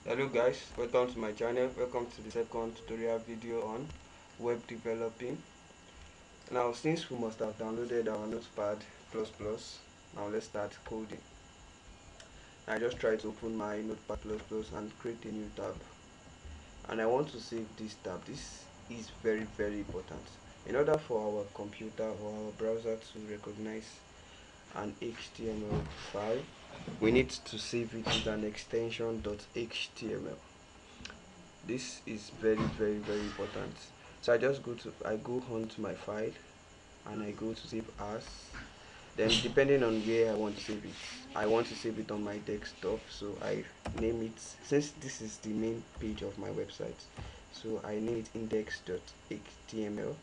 Hello guys, welcome to my channel. Welcome to the second tutorial video on web developing. Now since we must have downloaded our notepad plus, now let's start coding. I just try to open my notepad plus and create a new tab, and I want to save this tab. This is very important. In order for our computer or our browser to recognize an HTML file, we need to save it with an extension .html. This is very important. So I go onto my file and I go to save as. Then depending on where I want to save it, I want to save it on my desktop, so I name it, since this is the main page of my website, so I name it index.html.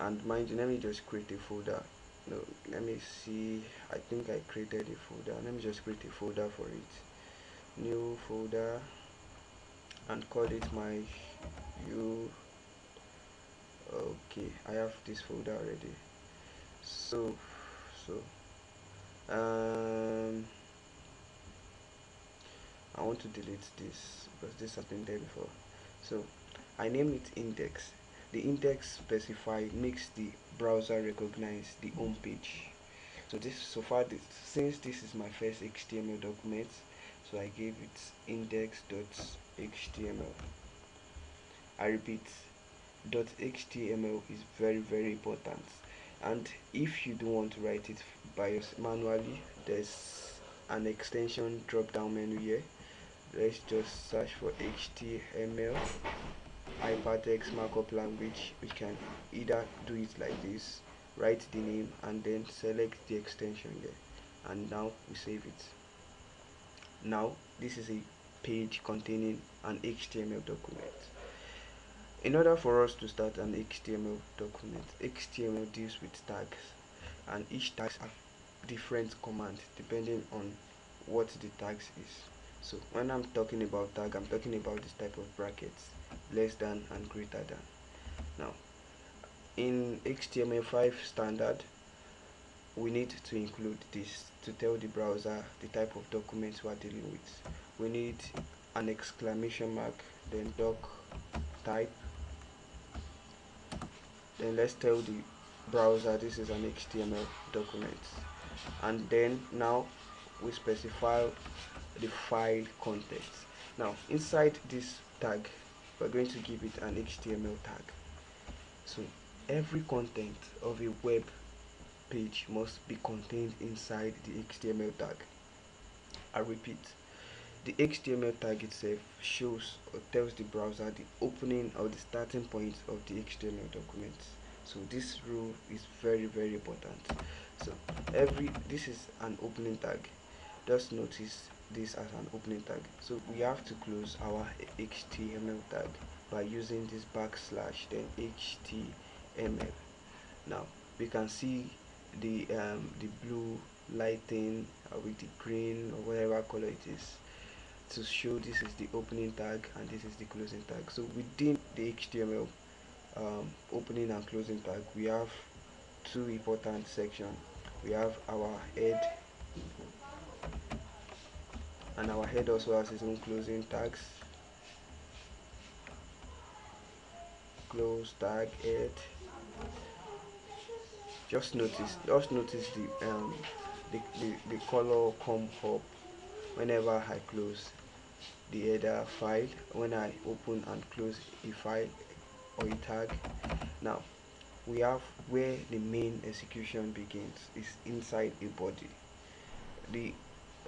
and mind you, let me just create a folder. No, let me see, I think I created a folder. Let me just create a folder for it. New folder, and call it my okay, I have this folder already. So I want to delete this because this has been there before. So I name it index. The index makes the browser recognize the home page. So since this is my first HTML document, so I gave it index.html. I repeat, .html is very important, and if you don't want to write it by manually, there's an extension drop down menu here. Let's just search for HTML hypertext markup language. We can either do it like this, write the name and then select the extension here, and now we save it. Now this is a page containing an HTML document. In order for us to start an HTML document, HTML deals with tags, and each tag has different commands depending on what the tags is. So when I'm talking about tag, I'm talking about this type of brackets, less than and greater than. Now in HTML5 standard, we need to include this to tell the browser the type of documents we are dealing with. We need an exclamation mark, then doc type. Then let's tell the browser this is an HTML document, and then now we specify the file context. Now inside this tag, we're going to give it an HTML tag. So every content of a web page must be contained inside the HTML tag. I repeat, the HTML tag itself shows or tells the browser the opening or the starting point of the HTML document. So this rule is very important. So this is an opening tag. Just notice this as an opening tag. So we have to close our HTML tag by using this backslash then HTML. Now we can see the blue lighting with the green or whatever color it is to show this is the opening tag and this is the closing tag. So within the HTML opening and closing tag, we have two important sections. We have our head, and our head also has its own closing tags. Close tag, head. Just notice the color come up whenever I close the header file, when I open and close a file or a tag. Now we have where the main execution begins is inside a body. The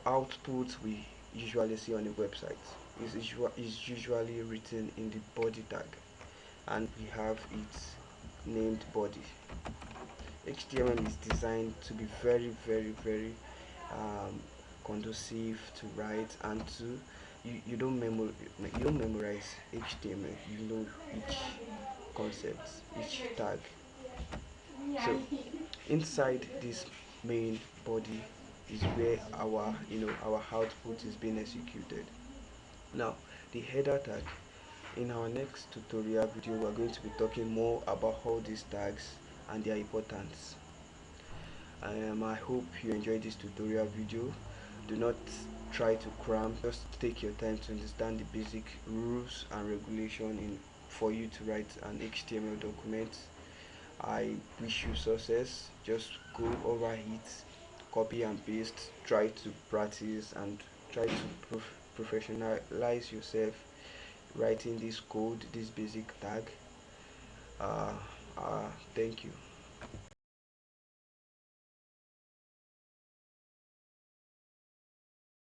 output we usually see on a website is usually written in the body tag, and we have its named body. HTML is designed to be very conducive to write, and to you don't memorize HTML, you know each concept, each tag. So inside this main body is where our output is being executed. Now the header tag, in our next tutorial video we are going to be talking more about all these tags and their importance. I hope you enjoyed this tutorial video. Do not try to cram. Just take your time to understand the basic rules and regulation in for you to write an HTML document. I wish you success. Just go over it, copy and paste, try to practice and try to professionalize yourself writing this code, this basic tag. uh, thank you.